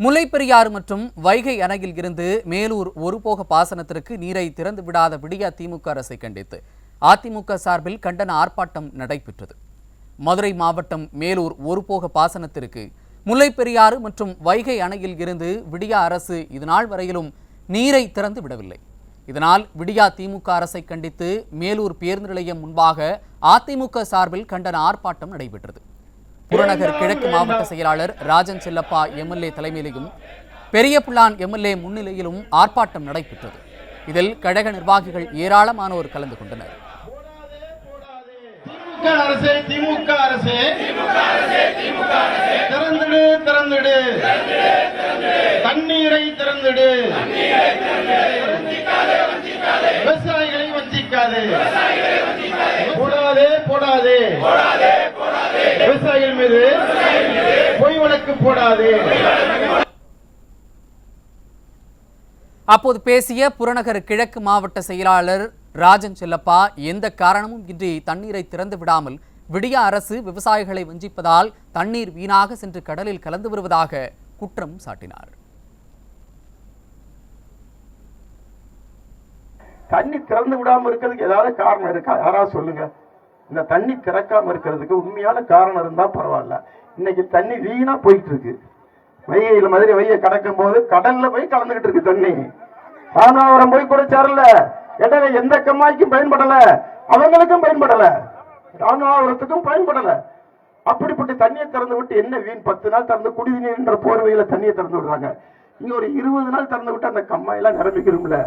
முல்லைப்பெரியாறு மற்றும் வைகை அணையில் இருந்து மேலூர் ஒருபோக பாசனத்திற்கு நீரை திறந்து விடாத விடியா திமுக அரசை கண்டித்து அதிமுக சார்பில் கண்டன ஆர்ப்பாட்டம் நடைபெற்றது. மதுரை மாவட்டம் மேலூர் ஒருபோக பாசனத்திற்கு முல்லைப்பெரியாறு மற்றும் வைகை அணையில் இருந்து விடியா அரசு இதுநாள் வரையிலும் நீரை திறந்து விடவில்லை. இதனால் விடியா திமுக அரசை கண்டித்து மேலூர் பேருந்து நிலையம் முன்பாக அதிமுக சார்பில் கண்டன ஆர்ப்பாட்டம் நடைபெற்றது. புறநகர் கிழக்கு மாவட்ட செயலாளர் ராஜன் செல்லப்பா எம்எல்ஏ தலைமையிலும் பெரியபுல்லான் எம்எல்ஏ முன்னிலையிலும் ஆர்ப்பாட்டம் நடைபெற்றது. இதில் கழக நிர்வாகிகள் ஏராளமானோர் கலந்து கொண்டனர். திமுக அரசே திறந்துடு திறந்துடு, தண்ணீரை திறந்துடு, விவசாயிகளை வஞ்சிக்காதே, போடாதே போடாதே, விவசாயிகள் மீது பொய் வழக்கு போடாதே. அப்போது பேசிய புறநகர் கிழக்கு மாவட்ட செயலாளர் ராஜன் செல்லப்பா, எந்த காரணமும் இன்றி தண்ணீரை திறந்து விடாமல் விடியா அரசு விவசாயிகளை வஞ்சிப்பதால் தண்ணீர் வீணாக சென்று கடலில் கலந்து வருவதாக குற்றம் சாட்டினார். தண்ணி திறந்து விடாம இருக்கிறதுக்கு ஏதாவது காரணம் இருக்கா? யாராவது சொல்லுங்க. இந்த தண்ணி திறக்காம இருக்கிறதுக்கு உண்மையான காரணம் இருந்தா பரவாயில்ல. இன்னைக்கு தண்ணி வீணா போயிட்டு இருக்கு. வைகையில மதுரை வைகை கடக்கும் போது கடல்ல போய் கலந்துகிட்டு இருக்கு தண்ணி. ராமநாதபுரம் போய் கூட சேரல, இடையில எந்த கம்மாய்க்கும் பயன்படல, அவங்களுக்கும் பயன்படல, ராமநாதபுரத்துக்கும் பயன்படல. அப்படிப்பட்ட தண்ணியை திறந்து விட்டு என்ன வீண்? 10 நாள் திறந்து குடிநீர் என்ற போர்வையில தண்ணியை திறந்து விடுறாங்க. இங்க ஒரு 20 நாள் திறந்து விட்டு அந்த கம்மாயெல்லாம் நிரம்பிக்கிறோம்ல.